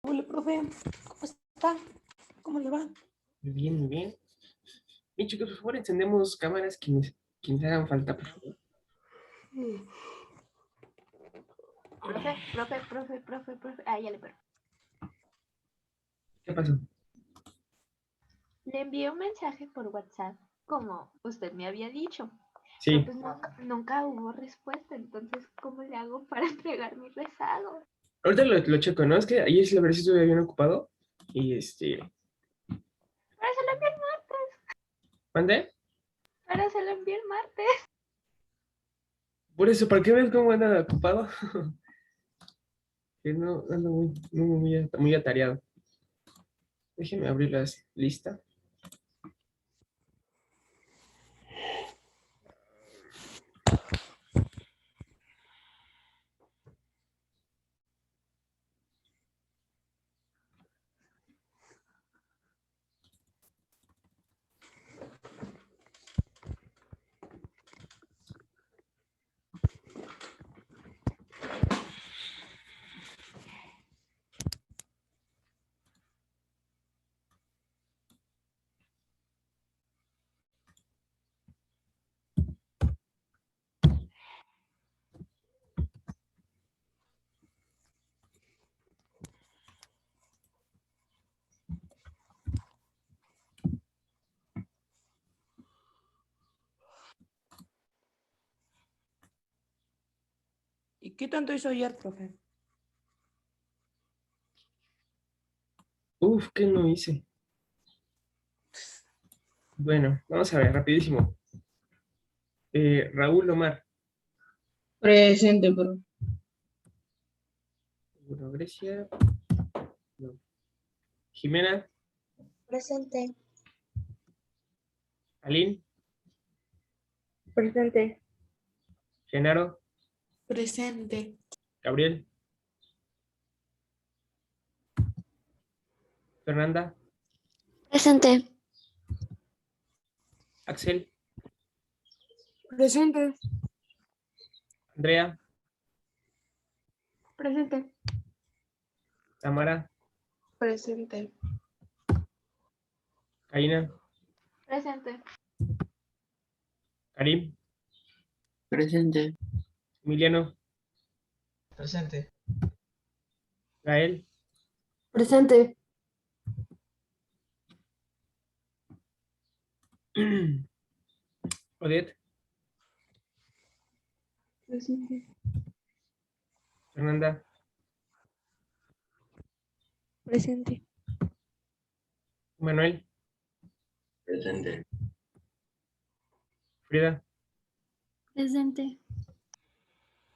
Hola, profe, ¿cómo está? ¿Cómo le va? Muy bien, muy bien. Bien, chicos, por favor, encendemos cámaras quienes hagan falta, por favor. Profe. Ah, ya le perdí. ¿Qué pasó? Le envié un mensaje por WhatsApp, como usted me había dicho. Pero Sí, pues nunca hubo respuesta, entonces, ¿cómo le hago para entregar mi rezago? ahorita lo checo, ¿no? Es que ayer sí la verdad sí estuve bien ocupado y Pero se lo envié el martes. ¿mandé? Pero se lo envié el martes. Por eso, ¿para qué ves cómo anda ocupado? Que no, ando muy atareado. Déjenme abrir la lista. ¿Y qué tanto hizo ayer, profe? Uf, ¿qué no hice? Bueno, vamos a ver, rapidísimo. Raúl Omar. Presente, bro. Bueno, Grecia. No. Jimena. Presente. Aline. Presente. Genaro. Presente. Gabriel. Fernanda. Presente. Axel. Presente. Andrea. Presente. Tamara. Presente. Karina. Presente. Karim. Presente. Emiliano. Presente. Gael. Presente. Odette. Presente. Fernanda. Presente. Manuel. Presente. Frida. Presente.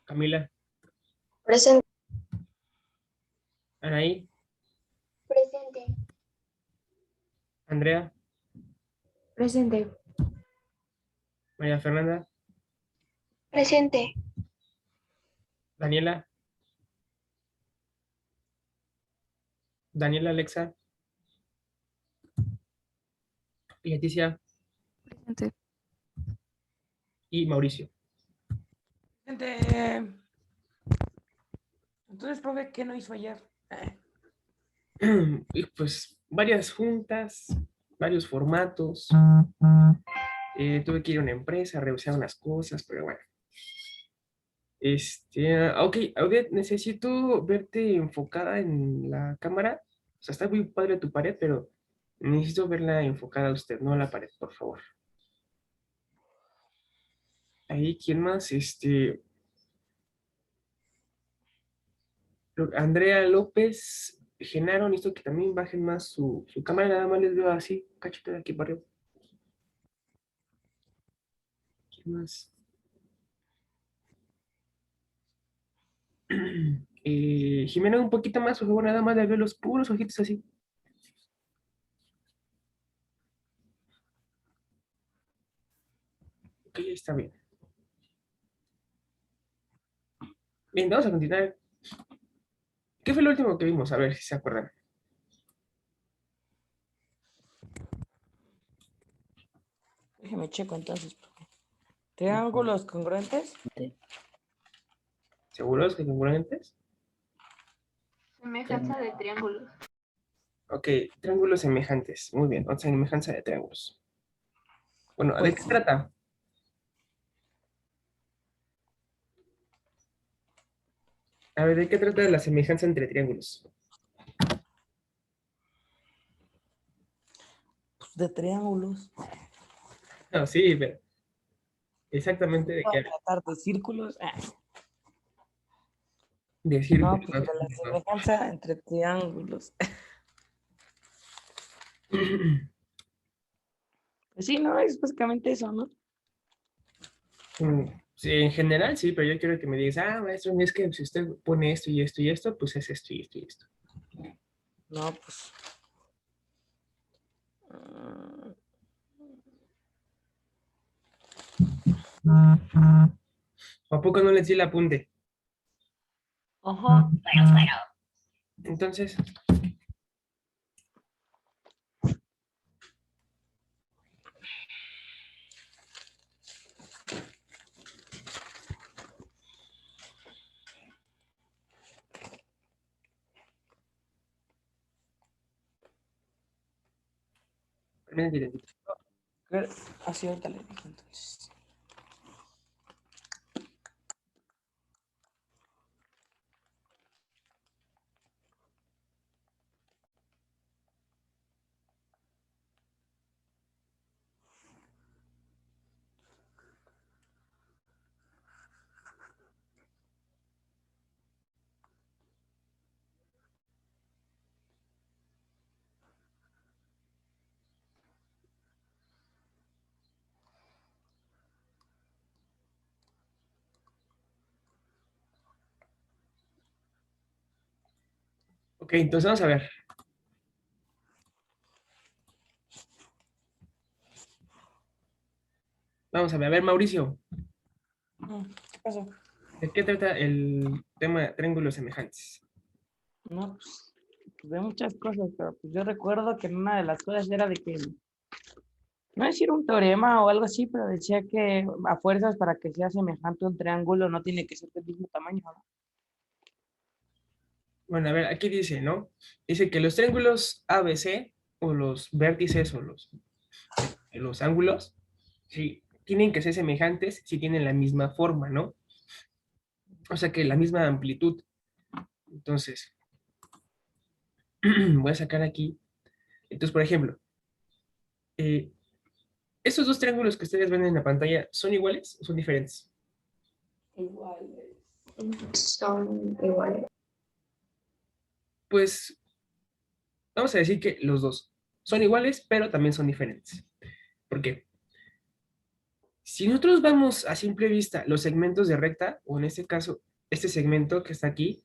Camila. Presente. Anaí. Presente. Andrea. Presente. María Fernanda. Presente. Daniela. Daniela Alexa. Leticia. Presente. Y Mauricio. Presente. Entonces, profe, ¿qué no hizo ayer? Y pues varias juntas, varios formatos. Tuve que ir a una empresa a revisar unas cosas, pero bueno. Ok, Odette, necesito verte enfocada en la cámara. O sea, está muy padre tu pared, pero necesito verla enfocada a usted, no a la pared, por favor. Ahí, ¿quién más? Andrea López, Genaro, necesito que también bajen más su cámara, nada más les veo así, un cachito de aquí para arriba. ¿Quién más? Jimena, un poquito más, por favor, nada más de ver los puros ojitos así. Ok, está bien. Bien, vamos a continuar. ¿Qué fue lo último que vimos? A ver si se acuerdan. Déjeme checo entonces, profe. ¿Triángulos congruentes? ¿Seguros que congruentes? Semejanza de triángulos. Ok, triángulos semejantes. Muy bien, o sea, semejanza de triángulos. Bueno, ¿de qué Pues, trata? A ver, ¿de qué trata la semejanza entre triángulos? pues, de triángulos. No, sí, pero exactamente de Voy qué a habla. tratar de círculos. De No, círculos, pues no, de la no. semejanza entre triángulos. Pues sí, no, es básicamente eso, ¿no? Sí, en general sí, pero yo quiero que me digas, maestro, es que si usted pone esto y esto y esto, pues es esto y esto y esto. No, pues. mm, ¿O a poco no les di el apunte? Ajá. Entonces, permítame tantito. Así ahorita le digo entonces. Ok, entonces vamos a ver. A ver, Mauricio, ¿Qué pasó? ¿de qué trata el tema de triángulos semejantes? No, pues de muchas cosas, pero pues yo recuerdo que una de las cosas era de que, no decir un teorema o algo así, pero decía que a fuerzas para que sea semejante a un triángulo no tiene que ser del mismo tamaño, ¿no? Bueno, a ver, aquí dice, ¿no? Dice que los triángulos ABC o los vértices o los ángulos, sí, tienen que ser semejantes si tienen la misma forma, ¿no? O sea que la misma amplitud. Entonces, voy a sacar aquí. Entonces, por ejemplo, eh, estos dos triángulos que ustedes ven en la pantalla, ¿son iguales o son diferentes? Iguales. Son iguales. Pues vamos a decir que los dos son iguales, pero también son diferentes. ¿Por qué? Si nosotros vamos a simple vista los segmentos de recta, o en este caso, este segmento que está aquí,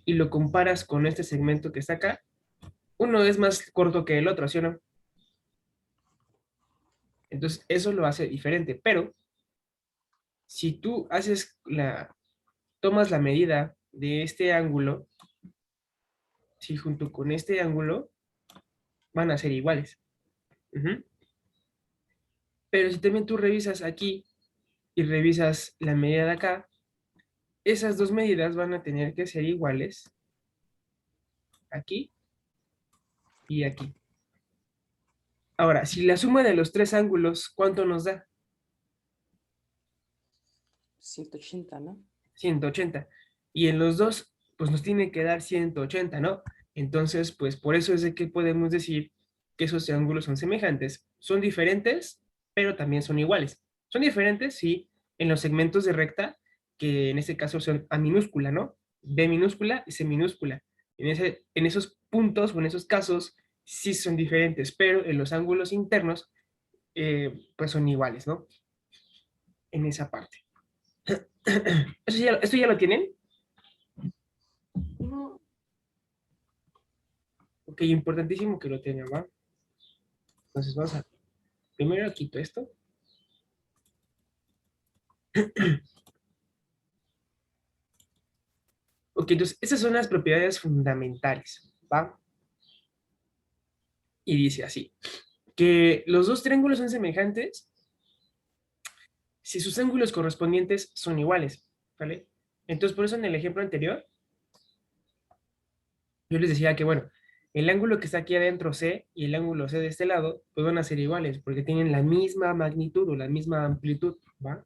y lo comparas con este segmento que está acá, uno es más corto que el otro, ¿sí o no? Entonces, eso lo hace diferente, pero si tú tomas la medida de este ángulo, si junto con este ángulo van a ser iguales. Ujú. Pero si también tú revisas aquí y revisas la medida de acá, esas dos medidas van a tener que ser iguales aquí y aquí. Ahora, si la suma de los tres ángulos, ¿cuánto nos da? 180, ¿no? 180. Y en los dos, pues nos tiene que dar 180, ¿no? Entonces, pues por eso es de que podemos decir que esos triángulos son semejantes. Son diferentes, pero también son iguales. Son diferentes, sí, en los segmentos de recta, que en este caso son A minúscula, ¿no? B minúscula y C minúscula. En esos puntos o en esos casos, sí son diferentes, pero en los ángulos internos, pues son iguales, ¿no? En esa parte. ¿Esto ya lo tienen? No. Ok, importantísimo que lo tengan, ¿va? Entonces vamos a... Primero quito esto. Ok, entonces esas son las propiedades fundamentales, ¿va? Y dice así, que los dos triángulos son semejantes si sus ángulos correspondientes son iguales, ¿vale? Entonces por eso en el ejemplo anterior, yo les decía que, bueno, el ángulo que está aquí adentro C y el ángulo C de este lado, pues van a ser iguales, porque tienen la misma magnitud o la misma amplitud, ¿va?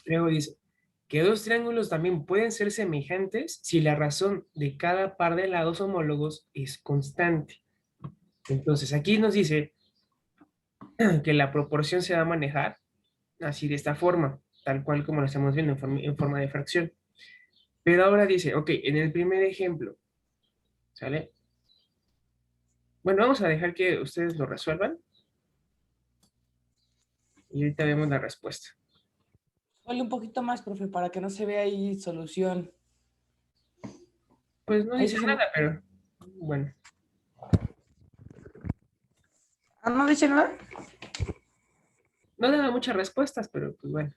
Luego dice que dos triángulos también pueden ser semejantes si la razón de cada par de lados homólogos es constante. Entonces, aquí nos dice que la proporción se va a manejar así de esta forma, tal cual como lo estamos viendo en forma de fracción. Pero ahora dice, ok, en el primer ejemplo, ¿sale? Bueno, vamos a dejar que ustedes lo resuelvan y ahorita vemos la respuesta. Suele un poquito más, profe, para que no se vea ahí solución. Pues no Ahí dice sí nada, pero bueno. Ah, ¿no dice nada? No daba muchas respuestas, pero pues bueno.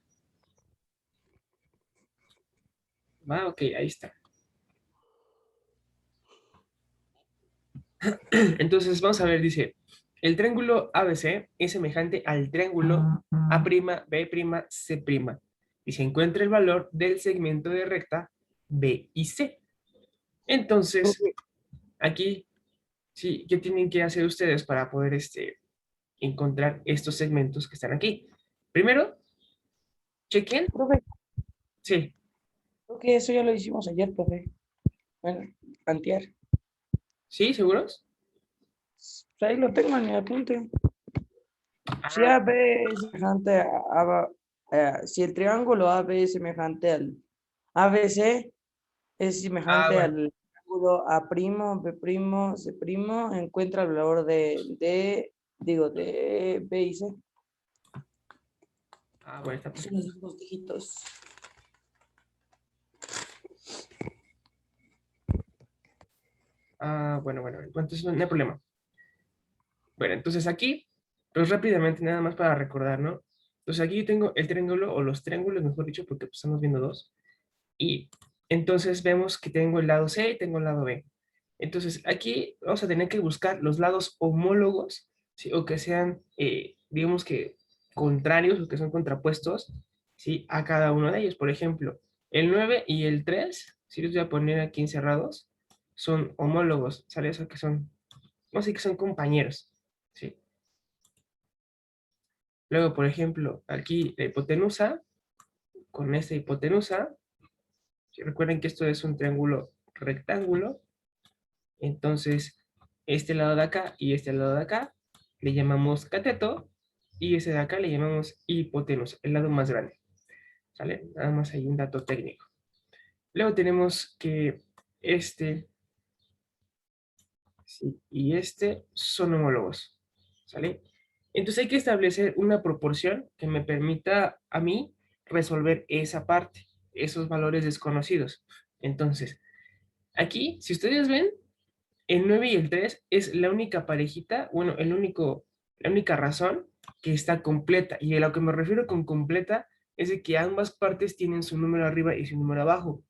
Va, ok, ahí está. Entonces, vamos a ver, dice, el triángulo ABC es semejante al triángulo A'B', C'. Y se encuentra el valor del segmento de recta B y C. Entonces, aquí, sí, ¿qué tienen que hacer ustedes para poder encontrar estos segmentos que están aquí? Primero, chequen. Profe, Sí, creo que eso ya lo hicimos ayer, profe. Bueno, antier. ¿sí? ¿Seguros? Pues ahí lo tengo en mi apunte. Si Ah, AB es semejante si el triángulo AB es semejante al ABC, es semejante bueno. al triángulo A', B', C', encuentra el valor de B y C. Bueno, está Son perfecto. los dos dígitos. Bueno, entonces no hay problema. Bueno, entonces aquí, pues rápidamente, nada más para recordar, ¿no? Entonces aquí yo tengo el triángulo, o los triángulos, mejor dicho, porque pues, estamos viendo dos. Y entonces vemos que tengo el lado C y tengo el lado B. Entonces aquí vamos a tener que buscar los lados homólogos, ¿sí? O que sean, digamos que contrarios o que son contrapuestos, ¿sí? A cada uno de ellos. Por ejemplo, el 9 y el 3, si los voy a poner aquí encerrados, son homólogos, ¿sale? Eso que son, no sé, que son compañeros, ¿sí? Luego, por ejemplo, aquí la hipotenusa con esta hipotenusa. Si recuerden que esto es un triángulo rectángulo, entonces este lado de acá y este lado de acá le llamamos cateto y ese de acá le llamamos hipotenusa, el lado más grande. ¿Sale? Nada más hay un dato técnico. Luego tenemos que este sí, y este son homólogos. ¿Sale? Entonces hay que establecer una proporción que me permita a mí resolver esa parte, esos valores desconocidos. Entonces, aquí, si ustedes ven, el 9 y el 3 es la única parejita, bueno, la única razón que está completa. Y a lo que me refiero con completa es de que ambas partes tienen su número arriba y su número abajo.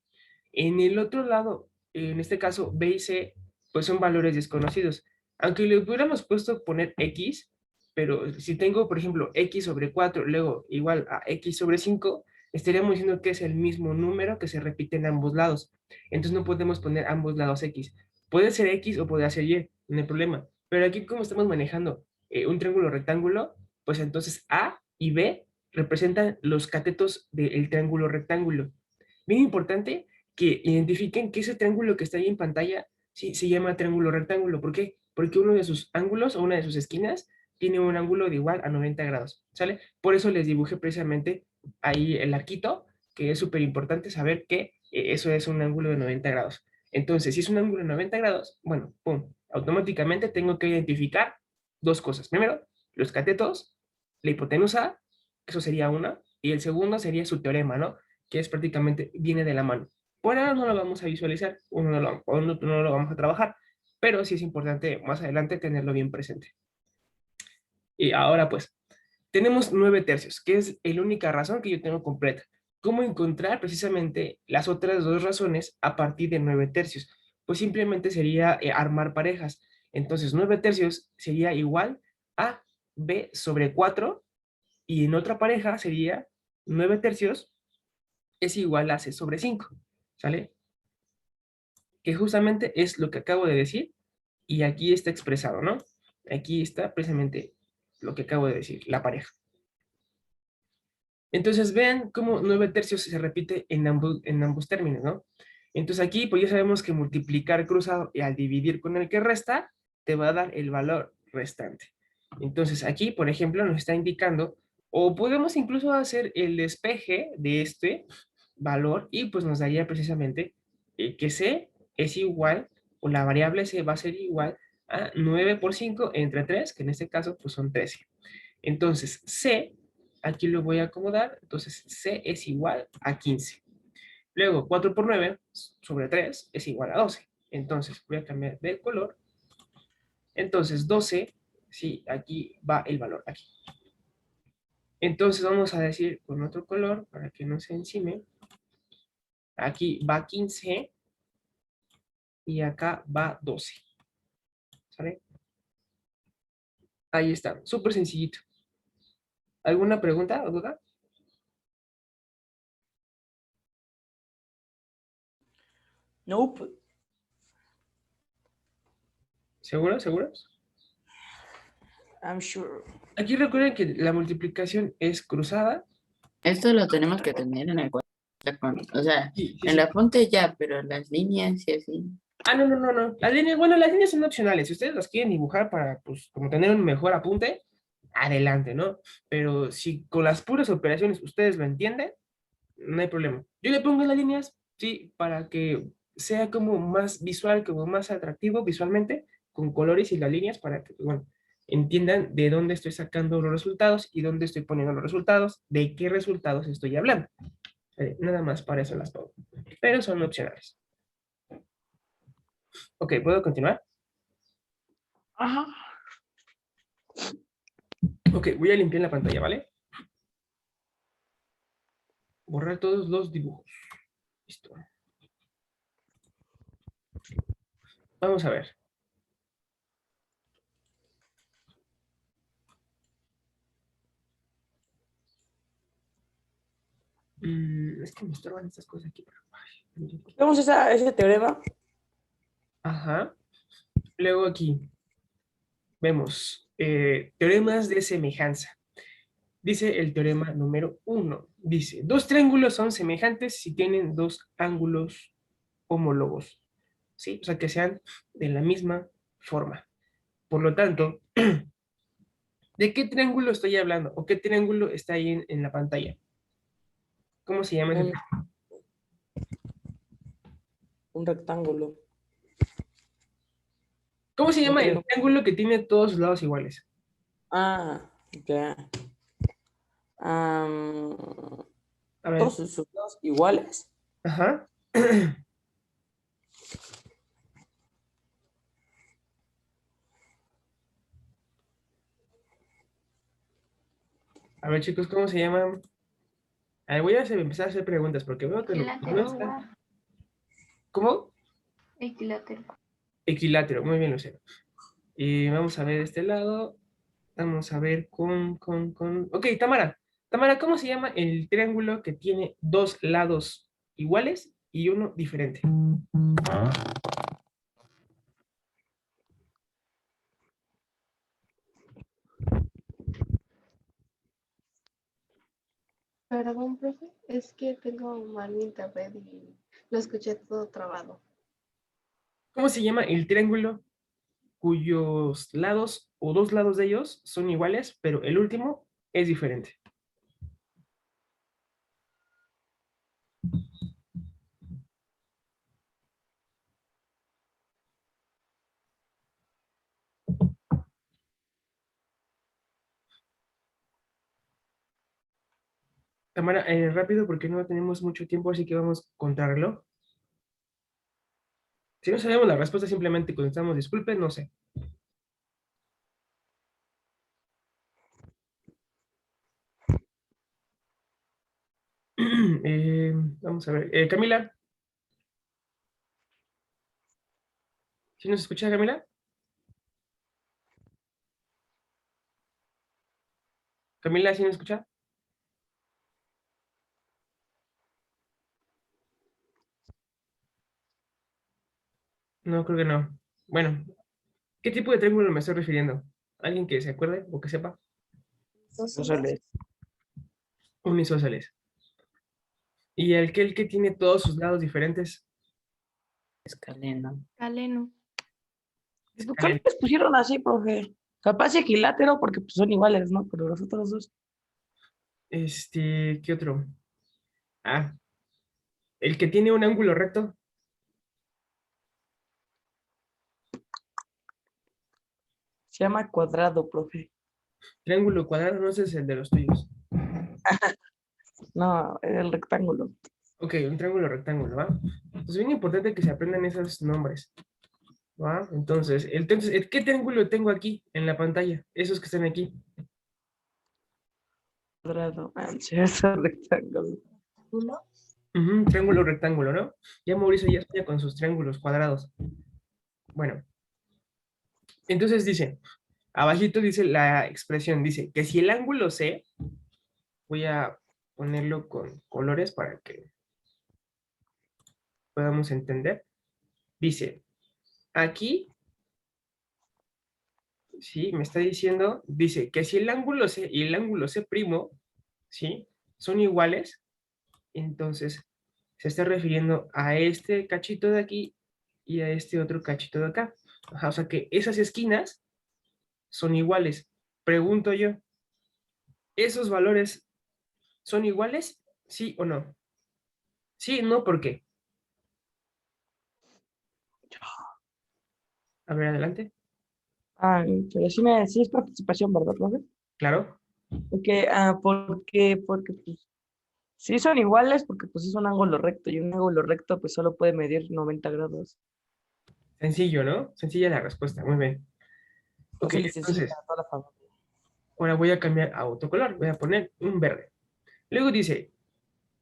En el otro lado, en este caso B y C, pues son valores desconocidos. Aunque le hubiéramos puesto poner X, pero si tengo, por ejemplo, X sobre 4, luego igual a X sobre 5, estaríamos diciendo que es el mismo número que se repite en ambos lados. Entonces no podemos poner ambos lados X. Puede ser X o puede ser Y, no hay problema. Pero aquí como estamos manejando un triángulo rectángulo, pues entonces A y B representan los catetos del triángulo rectángulo. Bien importante que identifiquen que ese triángulo que está ahí en pantalla sí, se llama triángulo rectángulo. ¿Por qué? Porque uno de sus ángulos o una de sus esquinas tiene un ángulo de igual a 90 grados, ¿sale? Por eso les dibujé precisamente ahí el arquito, que es súper importante saber que eso es un ángulo de 90 grados. Entonces, si es un ángulo de 90 grados, bueno, pum, automáticamente tengo que identificar dos cosas. Primero, los catetos, la hipotenusa, eso sería una, y el segundo sería su teorema, ¿no? Que es prácticamente, viene de la mano. Por ahora no lo vamos a visualizar, no lo vamos a trabajar, pero sí es importante más adelante tenerlo bien presente. Y ahora pues, tenemos 9 tercios, que es la única razón que yo tengo completa. ¿Cómo encontrar precisamente las otras dos razones a partir de 9 tercios? Pues simplemente sería armar parejas. Entonces 9 tercios sería igual a B sobre 4 y en otra pareja sería 9 tercios es igual a C sobre 5, ¿sale? Que justamente es lo que acabo de decir y aquí está expresado, ¿no? Aquí está precisamente lo que acabo de decir, la pareja. Entonces vean cómo 9 tercios se repite en ambos términos, ¿no? Entonces aquí pues ya sabemos que multiplicar cruzado y al dividir con el que resta, te va a dar el valor restante. Entonces aquí, por ejemplo, nos está indicando, o podemos incluso hacer el despeje de este valor y pues nos daría precisamente que C es igual, o la variable C va a ser igual a 9 por 5 entre 3, que en este caso pues son 13. Entonces C, aquí lo voy a acomodar, entonces C es igual a 15. Luego 4 por 9 sobre 3 es igual a 12. Entonces voy a cambiar de color. Entonces 12, sí, aquí va el valor, aquí. Entonces vamos a decir con otro color para que no se encime. Aquí va 15 y acá va 12. ¿Sale? Ahí está, súper sencillito. ¿Alguna pregunta o duda? Nope. ¿Seguros? ¿Seguros? I'm sure. Aquí recuerden que la multiplicación es cruzada. Esto lo tenemos que tener en el cuadro. O sea, Sí, sí, en el sí. apunte ya, pero las líneas y así. Ah, no, no, no, no. Las líneas, bueno, las líneas son opcionales. Si ustedes las quieren dibujar para, pues, como tener un mejor apunte, adelante, ¿no? Pero si con las puras operaciones ustedes lo entienden, no hay problema. Yo le pongo las líneas, sí, para que sea como más visual, como más atractivo visualmente, con colores y las líneas para que, bueno, entiendan de dónde estoy sacando los resultados y dónde estoy poniendo los resultados, de qué resultados estoy hablando. Nada más para eso las pongo. Pero son opcionales. Ok, ¿puedo continuar? Ajá. Ok, voy a limpiar la pantalla, ¿vale? Borrar todos los dibujos. Listo. Vamos a ver. Es que me estorban estas cosas aquí. Ay, Vemos ese teorema. ajá. Luego aquí vemos teoremas de semejanza. Dice el teorema número 1. Dice, dos triángulos son semejantes si tienen dos ángulos homólogos. ¿Sí? O sea, que sean de la misma forma. Por lo tanto, ¿de qué triángulo estoy hablando? ¿O qué triángulo está ahí en la pantalla? ¿Cómo se llama ese Un, triángulo? un rectángulo. ¿Cómo se Un llama el triángulo. triángulo que tiene todos sus lados iguales? Ah, ya. Am, A ver, todos sus lados iguales. ajá. A ver, chicos, ¿cómo se llama? A ver, voy a empezar a hacer preguntas porque veo que no Equilátero. está. ¿Cómo? Equilátero. Equilátero, muy bien, Lucero. Y vamos a ver este lado. Vamos a ver con... Ok, Tamara. Tamara, ¿cómo se llama el triángulo que tiene dos lados iguales y uno diferente? Perdón, profe, es que tengo mal internet y lo escuché todo trabado. ¿Cómo se llama el triángulo cuyos lados o dos lados de ellos son iguales, pero el último es diferente? Tamara, rápido porque no tenemos mucho tiempo, así que vamos contra reloj. Si no sabemos la respuesta, simplemente contestamos disculpen, no sé. Vamos a ver. Camila, ¿sí nos escucha, Camila? Camila, ¿sí nos escucha? No, creo que no. Bueno, ¿qué tipo de triángulo me estoy refiriendo? ¿Alguien que se acuerde o que sepa? Isósceles. Un isósceles. Y el que tiene todos sus lados diferentes. Escaleno. Galeno. ¿Por qué les pusieron así, profe? Capaz equilátero porque pues, son iguales, ¿no? Pero los otros dos. ¿Qué otro? Ah, el que tiene un ángulo recto. Se llama cuadrado, profe. Triángulo cuadrado, no sé si es el de los tuyos. No, el rectángulo. Ok, un triángulo rectángulo, ¿va? Es bien importante que se aprendan esos nombres, ¿va? Entonces, ¿qué triángulo tengo aquí en la pantalla? Esos que están aquí. Cuadrado. Sí, es el rectángulo. Ujú, triángulo rectángulo, ¿no? Ya Mauricio ya estoy con sus triángulos cuadrados. Bueno, entonces dice, abajito dice la expresión, dice que si el ángulo C, voy a ponerlo con colores para que podamos entender. Dice, aquí, sí, me está diciendo, dice que si el ángulo C y el ángulo C primo, ¿sí? Son iguales, entonces se está refiriendo a este cachito de aquí y a este otro cachito de acá. Ajá, o sea que esas esquinas son iguales. Pregunto yo, ¿esos valores son iguales? ¿Sí o no? Sí, no, ¿por qué? A ver, adelante. Ah, pero sí me decís participación, ¿verdad, profe? Claro. Porque pues, sí son iguales porque pues es un ángulo recto y un ángulo recto pues solo puede medir 90 grados. Sencillo, ¿no? Sencilla la respuesta. Muy bien. Ok, Fácil y sencillo entonces, para toda la familia. ahora voy a cambiar a otro color. Voy a poner un verde. Luego dice,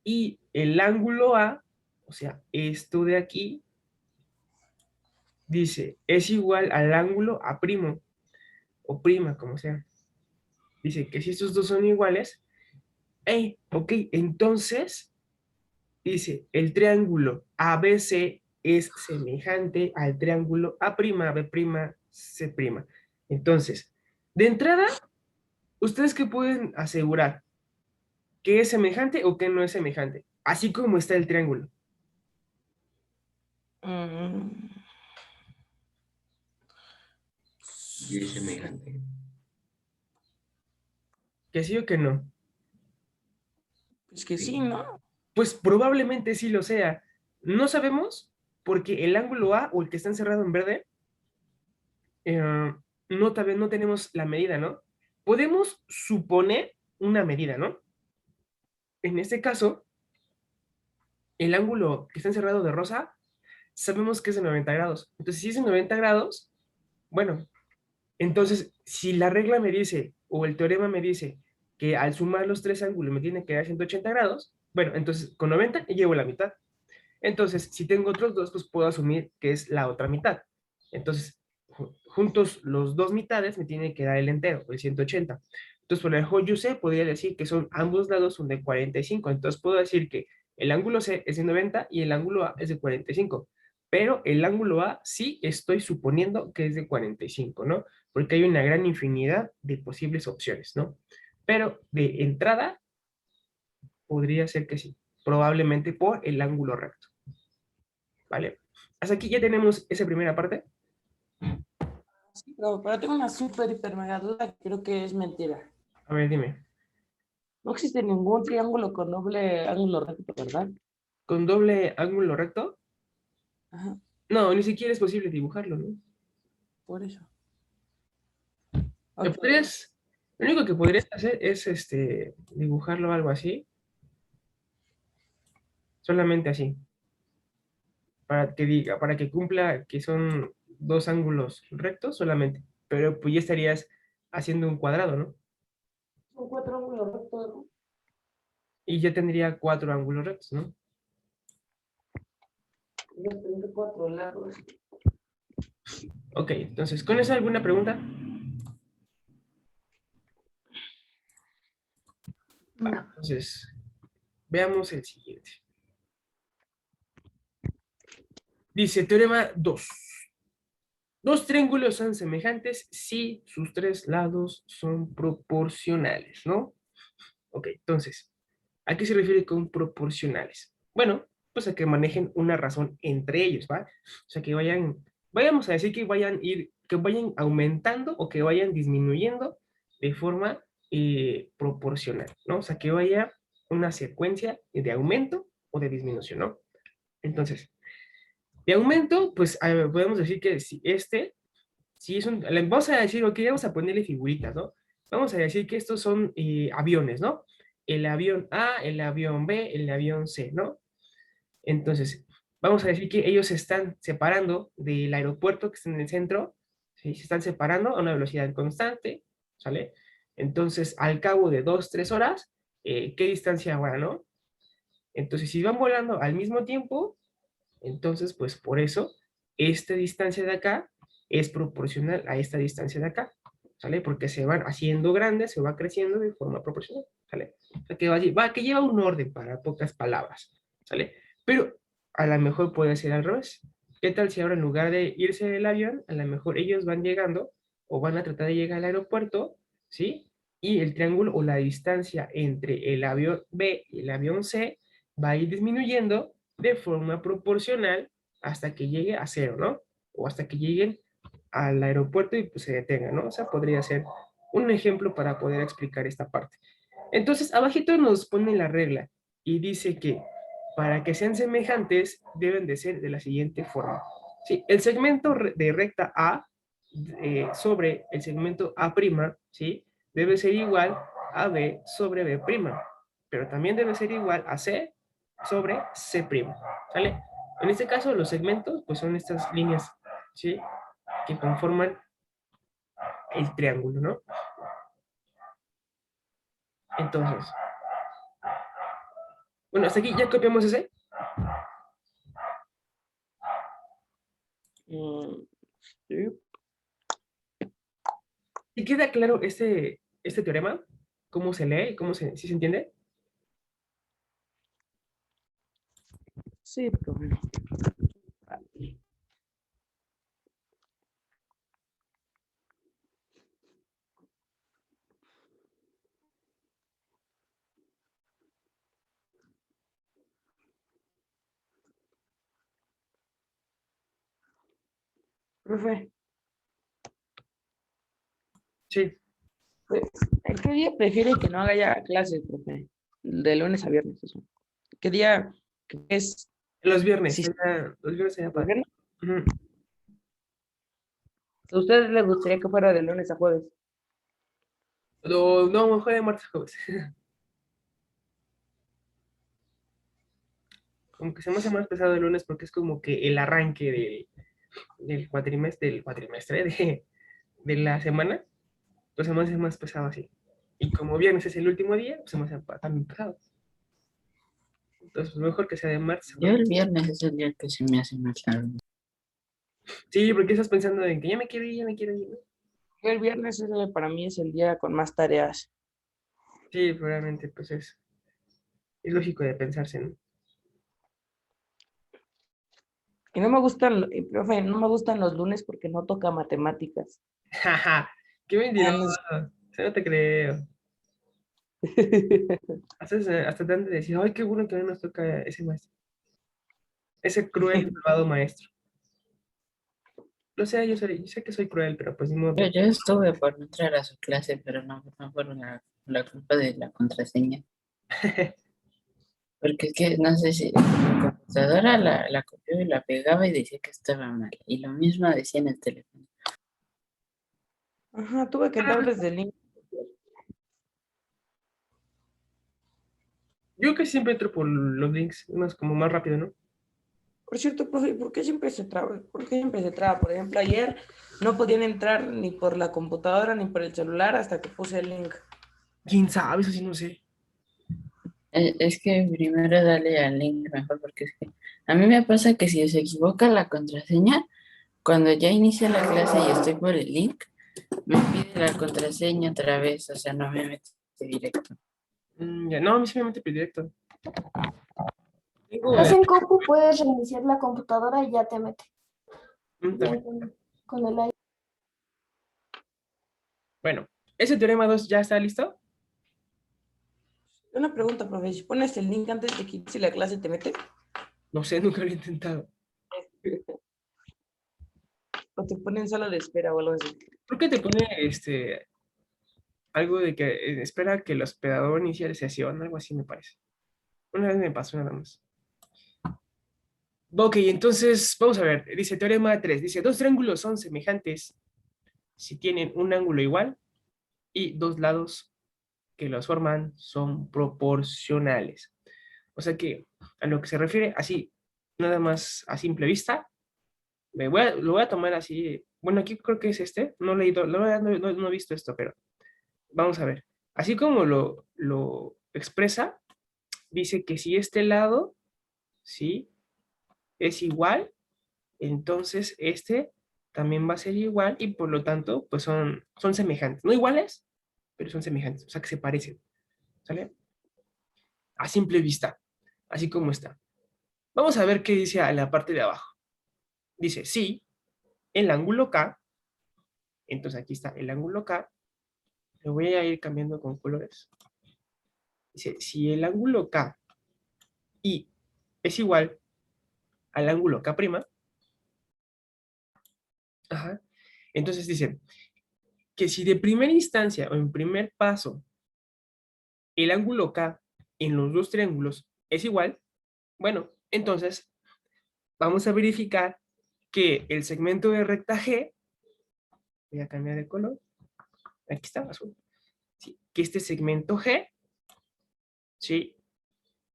y el ángulo A, o sea, esto de aquí, dice, es igual al ángulo A primo, o prima, como sea. Dice que si estos dos son iguales, ok, entonces, dice, el triángulo ABC es semejante al triángulo A', B', C'. Entonces, de entrada, ¿ustedes qué pueden asegurar? ¿Que es semejante o que no es semejante? Así como está el triángulo. Mm, Y es semejante. ¿Que sí o que no? pues que sí, Sí. ¿no? Pues probablemente sí lo sea. No sabemos porque el ángulo A o el que está encerrado en verde, no, tal vez no tenemos la medida, ¿no? Podemos suponer una medida, ¿no? En este caso, el ángulo que está encerrado de rosa, sabemos que es de 90 grados. Entonces, si es de 90 grados, bueno, entonces, si la regla me dice, o el teorema me dice, que al sumar los tres ángulos me tiene que dar 180 grados, bueno, entonces con 90 llevo la mitad. Entonces, si tengo otros dos, pues puedo asumir que es la otra mitad. Entonces, juntos los dos mitades me tienen que dar el entero, el 180. Entonces, por el yo C podría decir que son ambos lados son de 45. Entonces, puedo decir que el ángulo C es de 90 y el ángulo A es de 45. Pero el ángulo A sí estoy suponiendo que es de 45, ¿no? Porque hay una gran infinidad de posibles opciones, ¿no? Pero de entrada, podría ser que sí, probablemente por el ángulo recto. ¿Vale? Hasta aquí ya tenemos esa primera parte. Sí, pero tengo una súper hiper mega duda que creo que es mentira. A ver, dime. No existe ningún triángulo con doble ángulo recto, ¿verdad? ¿Con doble ángulo recto? Ajá, No, ni siquiera es posible dibujarlo, ¿no? por eso. Lo Ok. lo único que podrías hacer es dibujarlo algo así, solamente así, para que diga, para que cumpla que son dos ángulos rectos solamente, pero pues ya estarías haciendo un cuadrado, ¿no? Son cuatro ángulos rectos, ¿no? Y ya tendría cuatro ángulos rectos, ¿no? Yo tengo cuatro lados. Ok, entonces, ¿con eso alguna pregunta? Va, No. entonces, veamos el siguiente. Dice, teorema 2. Dos triángulos son semejantes si sus tres lados son proporcionales, ¿no? Ok, entonces, ¿a qué se refiere con proporcionales? Bueno, pues a que manejen una razón entre ellos, ¿va? O sea, que vayamos a decir que vayan aumentando o que vayan disminuyendo de forma proporcional, ¿no? O sea, que vaya una secuencia de aumento o de disminución, ¿no? Entonces, de aumento, pues podemos decir que si es vamos a decir, ok, vamos a ponerle figuritas, ¿no? Vamos a decir que estos son aviones, ¿no? El avión A, el avión B, el avión C, ¿no? Entonces, vamos a decir que ellos se están separando del aeropuerto que está en el centro, ¿sí? Se están separando a una velocidad constante, ¿sale? Entonces, al cabo de 2, 3 horas, ¿qué distancia habrá, no? Entonces, si van volando al mismo tiempo, entonces, pues por eso, esta distancia de acá es proporcional a esta distancia de acá, ¿sale? Porque se van haciendo grandes, se va creciendo de forma proporcional, ¿sale? O sea, que lleva un orden para pocas palabras, ¿sale? Pero a lo mejor puede ser al revés. ¿Qué tal si ahora en lugar de irse el avión, a lo mejor ellos van llegando o van a tratar de llegar al aeropuerto, ¿sí? Y el triángulo o la distancia entre el avión B y el avión C va a ir disminuyendo de forma proporcional hasta que llegue a cero, ¿no? O hasta que lleguen al aeropuerto y pues se detengan, ¿no? O sea, podría ser un ejemplo para poder explicar esta parte. Entonces, abajito nos pone la regla y dice que para que sean semejantes deben de ser de la siguiente forma. Sí, el segmento de recta A sobre el segmento A', ¿sí? Debe ser igual a B sobre B', pero también debe ser igual a C sobre C', ¿sale? En este caso, los segmentos, pues son estas líneas, ¿sí? Que conforman el triángulo, ¿no? Entonces, bueno, hasta aquí ya copiamos ese. Mm, sí. ¿Y queda claro este teorema? ¿Cómo se lee? ¿Sí se entiende? Sí, profe. Profe, Sí. ¿qué día prefiere que no haga ya clases, profe? De lunes a viernes, eso. ¿Qué día es? Los viernes. Sí, Los viernes sería ¿los para. viernes? Ujú. ¿A usted le gustaría que fuera de lunes a jueves? No, mejor de martes a jueves. Como que se me hace más pesado el lunes porque es como que el arranque del cuatrimestre de la semana, pues se me hace más pesado así. Y como viernes es el último día, pues se me hace también pesado. Entonces, pues mejor que sea de martes a Yo el jueves. viernes es el día que se me hace más largo. Sí, porque estás pensando en que ya me quiero ir, ¿no? El viernes para mí es el día con más tareas. Sí, probablemente, pues es lógico de pensarse, ¿no? Y no me gustan, profe, no me gustan los lunes porque no toca matemáticas. Jaja, qué mentiroso. Eso no te creo. Hasta te han de decir, ay, qué bueno que no nos toca ese maestro. Ese cruel, malvado maestro. Lo sé, yo sé que soy cruel, pero pues ni modo. Yo estuve por no entrar a su clase, pero no por la culpa de la contraseña. Porque es que no sé si mi computadora la copió y la pegaba y decía que estaba mal. Y lo mismo decía en el teléfono. Ajá, tuve que entrar desde el link. Yo que siempre entro por los links, más como más rápido, ¿no? Por cierto, profe, ¿por qué siempre se traba? ¿Por qué siempre se traba? Por ejemplo, ayer no podían entrar ni por la computadora ni por el celular hasta que puse el link. ¿Quién sabe? Eso sí no sé. Es que primero dale al link mejor, porque es que a mí me pasa que si se equivoca la contraseña, cuando ya inicia la clase y estoy por el link, me pide la contraseña otra vez, o sea, no me mete directo. Ya, no, a mí sí me mete por directo. Tengo, Estás en compu, puedes reiniciar la computadora y ya te mete. Ya también. entendí. Con el aire. Bueno, ese teorema 2 ya está listo. Una pregunta, profe. Si pones el link antes de que inicie la clase, ¿te mete? No sé, nunca lo he intentado. ¿O te ponen sala de espera o algo así? ¿Por qué te pone algo de que espera que el hospedador inicie la sesión? Algo así me parece. Una vez me pasó nada más. Ok, entonces vamos a ver. Dice teorema 3. Dice, dos triángulos son semejantes si tienen un ángulo igual y dos lados que los forman son proporcionales. O sea que a lo que se refiere, así, nada más a simple vista, lo voy a tomar así. Bueno, aquí creo que es este. No he leído, la verdad no he visto esto, pero vamos a ver. Así como lo expresa, dice que si este lado, ¿sí? Es igual, entonces este también va a ser igual y por lo tanto, pues son semejantes. No iguales, pero son semejantes, o sea que se parecen, ¿sale? A simple vista, así como está. Vamos a ver qué dice a la parte de abajo. Dice, sí, el ángulo K, entonces aquí está el ángulo K, lo voy a ir cambiando con colores. Dice, si el ángulo K y es igual al ángulo K', ajá, entonces dice que si de primera instancia o en primer paso el ángulo K en los dos triángulos es igual, bueno, entonces vamos a verificar que el segmento de recta G, voy a cambiar de color, aquí está azul, ¿sí? Que este segmento G, ¿sí?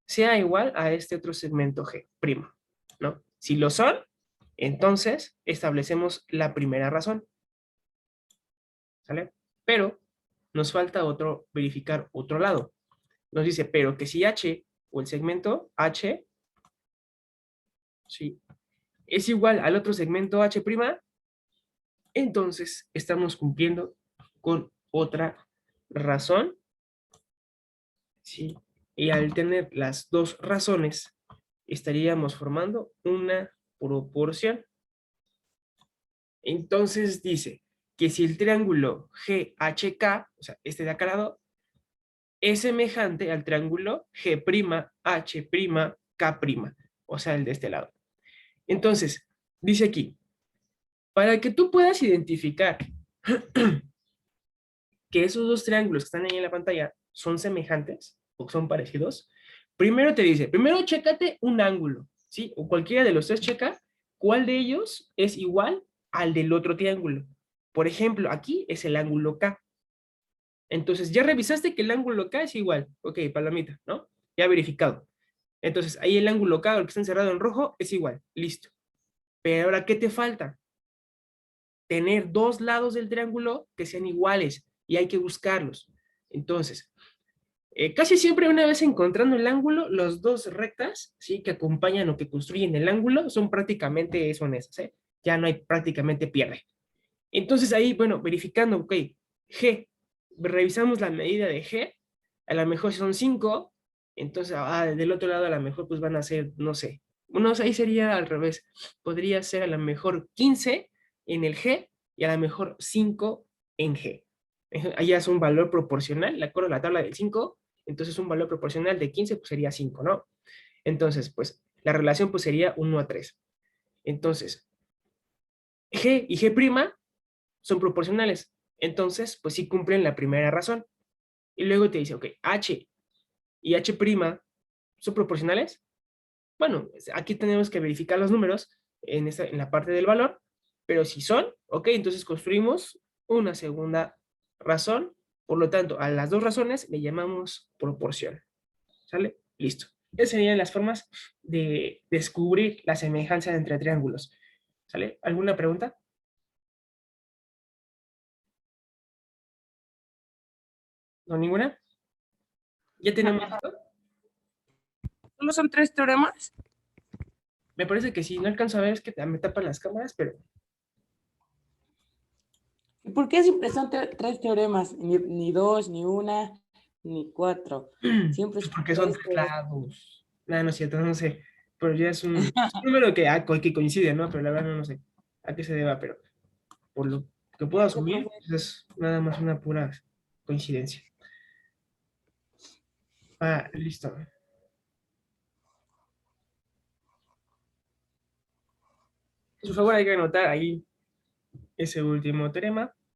Sea igual a este otro segmento G', ¿no? Si lo son, entonces establecemos la primera razón, ¿sale? Pero nos falta verificar otro lado. Nos dice, pero que si H o el segmento H, ¿sí? Es igual al otro segmento H', entonces estamos cumpliendo con otra razón, ¿sí? Y al tener las dos razones, estaríamos formando una proporción. Entonces dice que si el triángulo GHK, o sea, este de acá al lado, es semejante al triángulo G'H', K', o sea, el de este lado. Entonces, dice aquí, para que tú puedas identificar que esos dos triángulos que están ahí en la pantalla son semejantes o son parecidos, primero te dice, primero chécate un ángulo, ¿sí? O cualquiera de los tres checa cuál de ellos es igual al del otro triángulo. Por ejemplo, aquí es el ángulo K. Entonces, ya revisaste que el ángulo K es igual. Ok, palomita, ¿no? Ya verificado. Entonces, ahí el ángulo K, el que está encerrado en rojo, es igual. Listo. Pero ahora, ¿qué te falta? Tener dos lados del triángulo que sean iguales y hay que buscarlos. Entonces, casi siempre una vez encontrando el ángulo, los dos rectas, ¿sí? Que acompañan o que construyen el ángulo son prácticamente son esas, ¿eh? Ya no hay prácticamente pierde. Entonces ahí, bueno, verificando, ok, G, revisamos la medida de G, a lo mejor son 5, entonces del otro lado a lo mejor pues van a ser, no sé, bueno, ahí sería al revés, podría ser a lo mejor 15 en el G y a lo mejor 5 en G. Allá es un valor proporcional, de acuerdo a la tabla del 5, entonces un valor proporcional de 15 pues sería 5, ¿no? Entonces, pues la relación pues sería 1:3. Entonces, G y G' son proporcionales. Entonces, pues sí cumplen la primera razón. Y luego te dice, ok, H y H' son proporcionales. Bueno, aquí tenemos que verificar los números en la parte del valor, pero si son, ok, entonces construimos una segunda razón. Por lo tanto, a las dos razones le llamamos proporción. ¿Sale? Listo. Esas serían las formas de descubrir la semejanza entre triángulos. ¿Sale? ¿Alguna pregunta? ¿No ninguna? ¿Ya tenemos esto? ¿Solo son 3 teoremas? Me parece que sí, no alcanzo a ver, es que me tapan las cámaras, pero ¿Y por qué siempre son 3 teoremas? Ni 2, ni 1, ni 4. Siempre son porque son 3 tres lados. No, no es cierto, no sé. Pero ya es un número que coincide, ¿no? Pero la verdad no sé a qué se deba, pero por lo que puedo asumir, pues, es nada más una pura coincidencia. Ah, listo. Por favor, hay que anotar ahí ese último teorema.